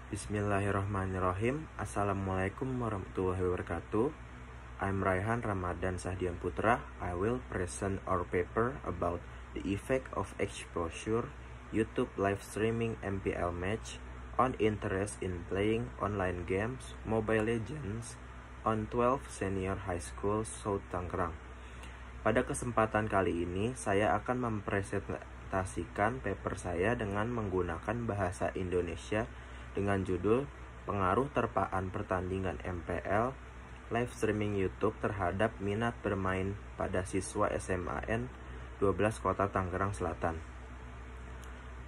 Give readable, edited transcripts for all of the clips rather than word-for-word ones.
Bismillahirrahmanirrahim. Assalamualaikum warahmatullahi wabarakatuh. I'm Raihan Ramadan Sahdian Putra. I will present our paper about the effect of exposure YouTube live streaming MPL match on interest in playing online games Mobile Legends on 12 Senior High School South Tangerang. Pada kesempatan kali ini saya akan mempresentasikan paper saya dengan menggunakan bahasa Indonesia dengan judul Pengaruh Terpaan Pertandingan MPL Live Streaming YouTube Terhadap Minat Bermain pada Siswa SMAN 12 Kota Tangerang Selatan.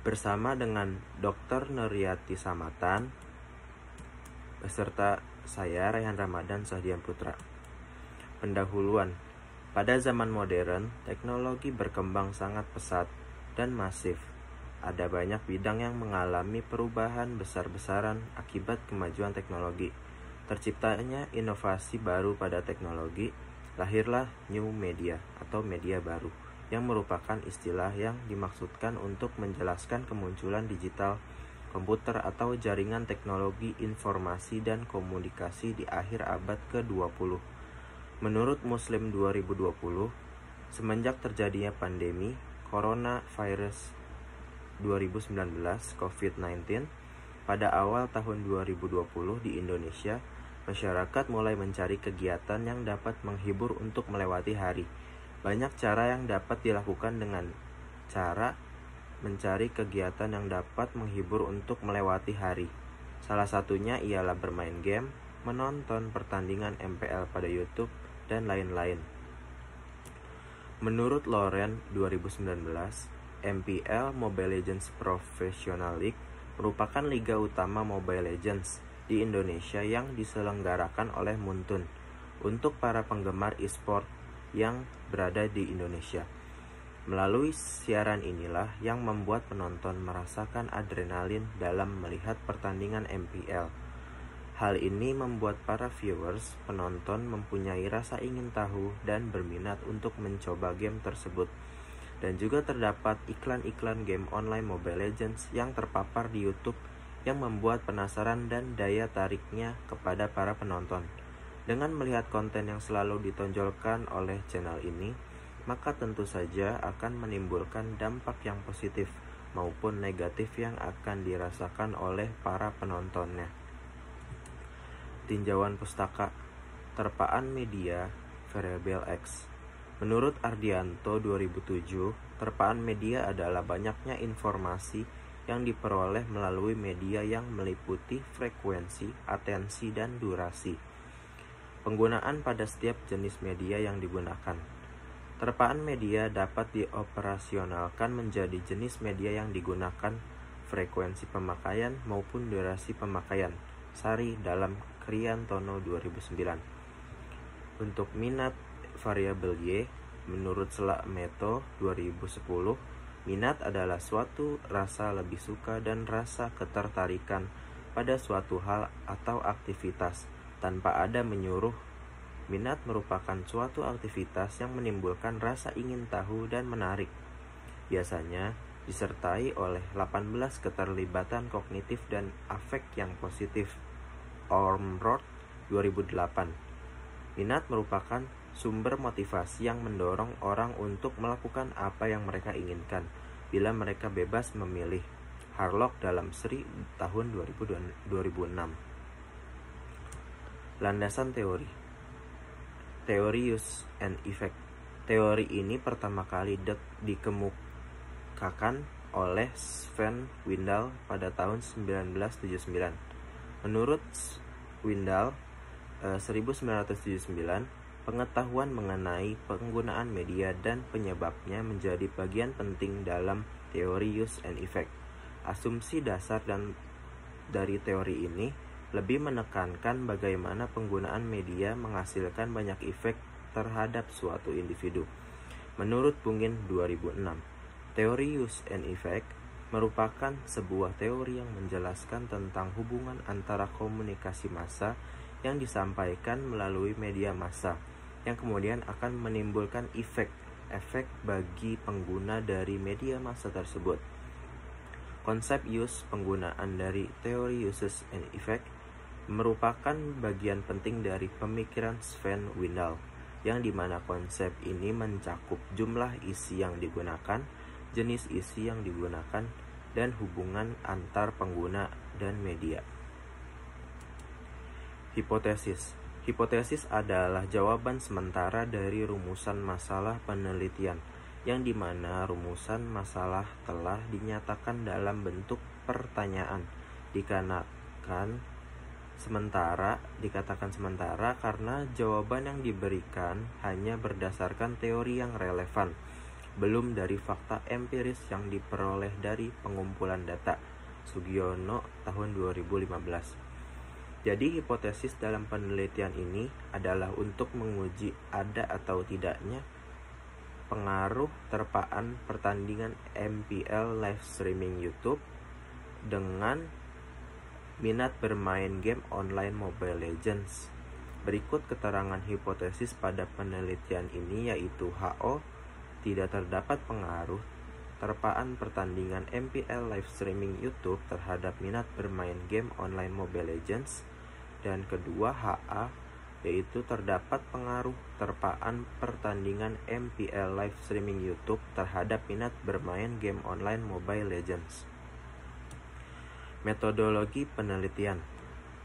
Bersama dengan Dr. Nuryati Samatan beserta saya Raihan Ramadan Sahdian Putra. Pendahuluan. Pada zaman modern, teknologi berkembang sangat pesat dan masif. Ada banyak bidang yang mengalami perubahan besar-besaran akibat kemajuan teknologi. Terciptanya inovasi baru pada teknologi, lahirlah new media atau media baru, yang merupakan istilah yang dimaksudkan untuk menjelaskan kemunculan digital, komputer atau jaringan teknologi informasi dan komunikasi di akhir abad ke-20. Menurut Muslim 2020, semenjak terjadinya pandemi coronavirus 2019 COVID-19 pada awal tahun 2020 di Indonesia, masyarakat mulai mencari kegiatan yang dapat menghibur untuk melewati hari. Banyak cara yang dapat dilakukan dengan cara mencari kegiatan yang dapat menghibur untuk melewati hari. Salah satunya ialah bermain game, menonton pertandingan MPL pada YouTube, dan lain-lain. Menurut Loren 2019, MPL Mobile Legends Professional League merupakan liga utama Mobile Legends di Indonesia yang diselenggarakan oleh Muntun untuk para penggemar e-sport yang berada di Indonesia. Melalui siaran inilah yang membuat penonton merasakan adrenalin dalam melihat pertandingan MPL. Hal ini membuat para viewers, penonton mempunyai rasa ingin tahu dan berminat untuk mencoba game tersebut. Dan juga terdapat iklan-iklan game online Mobile Legends yang terpapar di YouTube yang membuat penasaran dan daya tariknya kepada para penonton. Dengan melihat konten yang selalu ditonjolkan oleh channel ini, maka tentu saja akan menimbulkan dampak yang positif maupun negatif yang akan dirasakan oleh para penontonnya. Tinjauan pustaka, terpaan media, variabel X. Menurut Ardianto 2007, terpaan media adalah banyaknya informasi yang diperoleh melalui media yang meliputi frekuensi, atensi, dan durasi. Penggunaan pada setiap jenis media yang digunakan. Terpaan media dapat dioperasionalkan menjadi jenis media yang digunakan, frekuensi pemakaian maupun durasi pemakaian. Sari dalam Kriantono 2009. Untuk minat variabel Y, menurut Selak Meto 2010, minat adalah suatu rasa lebih suka dan rasa ketertarikan pada suatu hal atau aktivitas tanpa ada menyuruh. Minat merupakan suatu aktivitas yang menimbulkan rasa ingin tahu dan menarik. Biasanya disertai oleh 18 keterlibatan kognitif dan afek yang positif. Ormrod 2008. Minat merupakan sumber motivasi yang mendorong orang untuk melakukan apa yang mereka inginkan bila mereka bebas memilih. Harlock dalam Sri tahun 2006. Landasan teori. Teori use and effect. Teori ini pertama kali dikemukakan oleh Sven Windal pada tahun 1979. Menurut Windal 1979, pengetahuan mengenai penggunaan media dan penyebabnya menjadi bagian penting dalam teori use and effect. Asumsi dasar dari teori ini lebih menekankan bagaimana penggunaan media menghasilkan banyak efek terhadap suatu individu. Menurut Bungin 2006, teori use and effect merupakan sebuah teori yang menjelaskan tentang hubungan antara komunikasi massa yang disampaikan melalui media massa, yang kemudian akan menimbulkan efek bagi pengguna dari media massa tersebut. Konsep use penggunaan dari teori uses and effect merupakan bagian penting dari pemikiran Sven Windal, yang dimana konsep ini mencakup jumlah isi yang digunakan, jenis isi yang digunakan, dan hubungan antar pengguna dan media. Hipotesis. Hipotesis adalah jawaban sementara dari rumusan masalah penelitian, yang dimana rumusan masalah telah dinyatakan dalam bentuk pertanyaan, dikatakan sementara karena jawaban yang diberikan hanya berdasarkan teori yang relevan, belum dari fakta empiris yang diperoleh dari pengumpulan data. Sugiono tahun 2015. Jadi hipotesis dalam penelitian ini adalah untuk menguji ada atau tidaknya pengaruh terpaan pertandingan MPL live streaming YouTube dengan minat bermain game online Mobile Legends. Berikut keterangan hipotesis pada penelitian ini, yaitu HO tidak terdapat pengaruh terpaan pertandingan MPL live streaming YouTube terhadap minat bermain game online Mobile Legends. Dan kedua, HA yaitu terdapat pengaruh terpaan pertandingan MPL live streaming YouTube terhadap minat bermain game online Mobile Legends. Metodologi penelitian.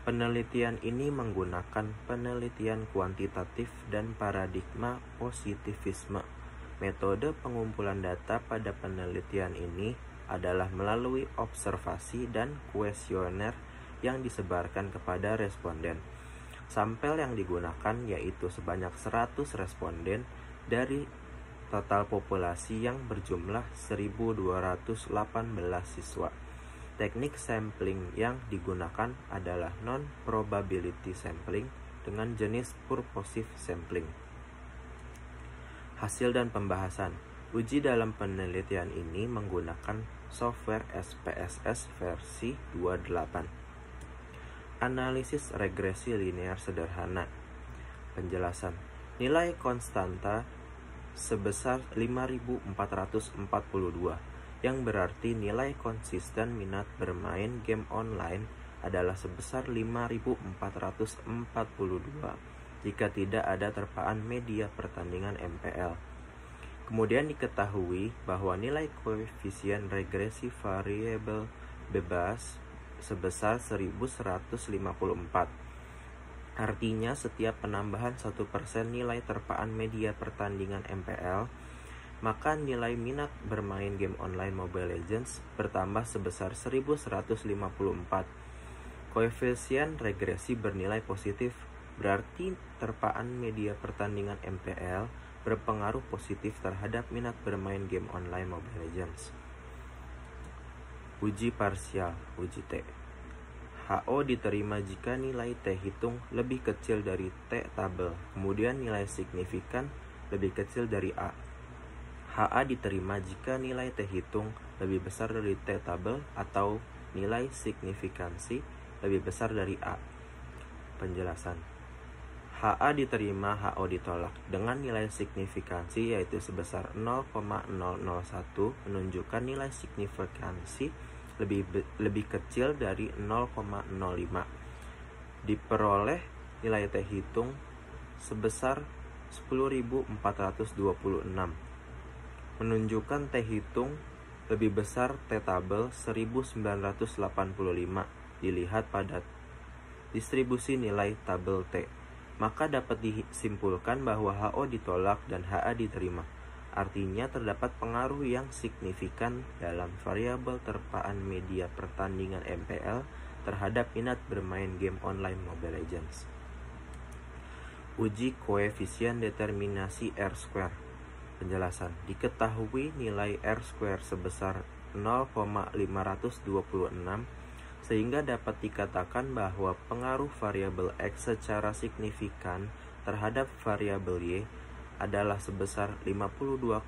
Penelitian ini menggunakan penelitian kuantitatif dan paradigma positivisme. Metode pengumpulan data pada penelitian ini adalah melalui observasi dan kuesioner yang disebarkan kepada responden. Sampel yang digunakan yaitu sebanyak 100 responden dari total populasi yang berjumlah 1.218 siswa. Teknik sampling yang digunakan adalah non-probability sampling dengan jenis purposive sampling. Hasil dan pembahasan. Uji dalam penelitian ini menggunakan software SPSS versi 28. Analisis regresi linear sederhana. Penjelasan. Nilai konstanta sebesar 5.442, yang berarti nilai konsisten minat bermain game online adalah sebesar 5.442 jika tidak ada terpaan media pertandingan MPL. Kemudian diketahui bahwa nilai koefisien regresi variabel bebas sebesar 1154. Artinya setiap penambahan 1% nilai terpaan media pertandingan MPL, maka nilai minat bermain game online Mobile Legends bertambah sebesar 1154. Koefisien regresi bernilai positif, berarti terpaan media pertandingan MPL berpengaruh positif terhadap minat bermain game online Mobile Legends. Uji parsial, uji T. HO diterima jika nilai T hitung lebih kecil dari T tabel, kemudian nilai signifikan lebih kecil dari A. HA diterima jika nilai T hitung lebih besar dari T tabel atau nilai signifikansi lebih besar dari A. Penjelasan. HA diterima, HO ditolak dengan nilai signifikansi yaitu sebesar 0,001 menunjukkan nilai signifikansi lebih kecil dari 0,05. Diperoleh nilai T hitung sebesar 10.426 menunjukkan T hitung lebih besar T tabel 1985 dilihat pada distribusi nilai tabel T. Maka dapat disimpulkan bahwa HO ditolak dan HA diterima. Artinya terdapat pengaruh yang signifikan dalam variabel terpaan media pertandingan MPL terhadap minat bermain game online Mobile Legends. Uji koefisien determinasi R-square. Penjelasan. Diketahui nilai R-square sebesar 0,526 sehingga dapat dikatakan bahwa pengaruh variabel X secara signifikan terhadap variabel Y adalah sebesar 52,6%.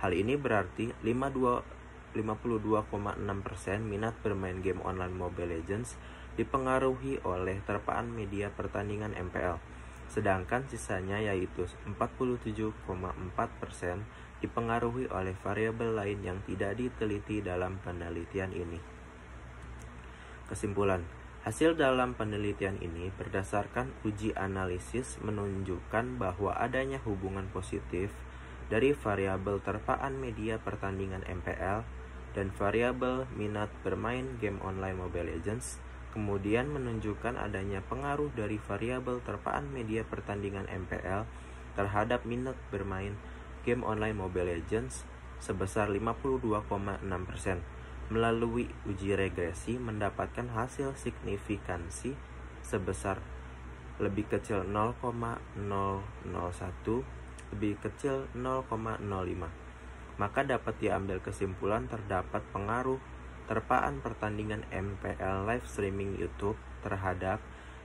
Hal ini berarti 52,6% minat bermain game online Mobile Legends dipengaruhi oleh terpaan media pertandingan MPL, sedangkan sisanya yaitu 47,4% dipengaruhi oleh variabel lain yang tidak diteliti dalam penelitian ini. Kesimpulan, hasil dalam penelitian ini berdasarkan uji analisis menunjukkan bahwa adanya hubungan positif dari variabel terpaan media pertandingan MPL dan variabel minat bermain game online Mobile Legends, kemudian menunjukkan adanya pengaruh dari variabel terpaan media pertandingan MPL terhadap minat bermain game online Mobile Legends sebesar 52,6%. Melalui uji regresi mendapatkan hasil signifikansi sebesar lebih kecil 0,001, lebih kecil 0,05. Maka dapat diambil kesimpulan terdapat pengaruh terpaan pertandingan MPL live streaming YouTube terhadap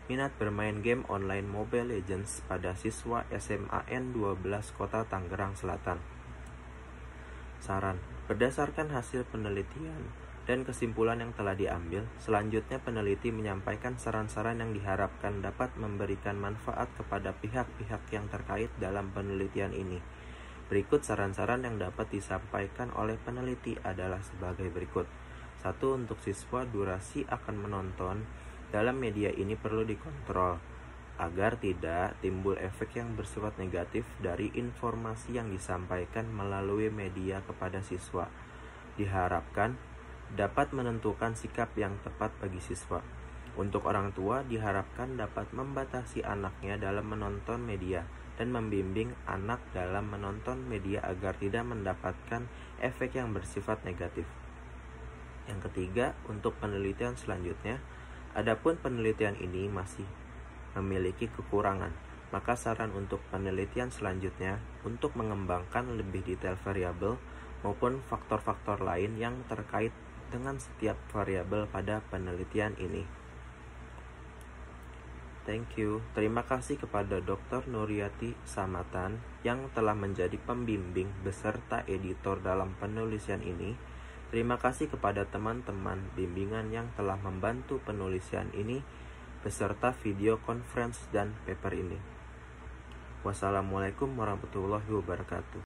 minat bermain game online Mobile Legends pada siswa SMAN 12 Kota Tangerang Selatan. Saran, berdasarkan hasil penelitian dan kesimpulan yang telah diambil, selanjutnya peneliti menyampaikan saran-saran yang diharapkan dapat memberikan manfaat kepada pihak-pihak yang terkait dalam penelitian ini. Berikut saran-saran yang dapat disampaikan oleh peneliti adalah sebagai berikut. 1. Untuk siswa, durasi akan menonton dalam media ini perlu dikontrol agar tidak timbul efek yang bersifat negatif dari informasi yang disampaikan melalui media kepada siswa. Diharapkan dapat menentukan sikap yang tepat bagi siswa. Untuk orang tua, diharapkan dapat membatasi anaknya dalam menonton media dan membimbing anak dalam menonton media agar tidak mendapatkan efek yang bersifat negatif. Yang ketiga, untuk penelitian selanjutnya, adapun penelitian ini masih memiliki kekurangan, maka saran untuk penelitian selanjutnya untuk mengembangkan lebih detail variabel maupun faktor-faktor lain yang terkait dengan setiap variabel pada penelitian ini. Thank you. Terima kasih kepada Dr. Nuryati Samatan yang telah menjadi pembimbing beserta editor dalam penulisan ini. Terima kasih kepada teman-teman bimbingan yang telah membantu penulisan ini beserta video conference dan paper ini. Wassalamualaikum warahmatullahi wabarakatuh.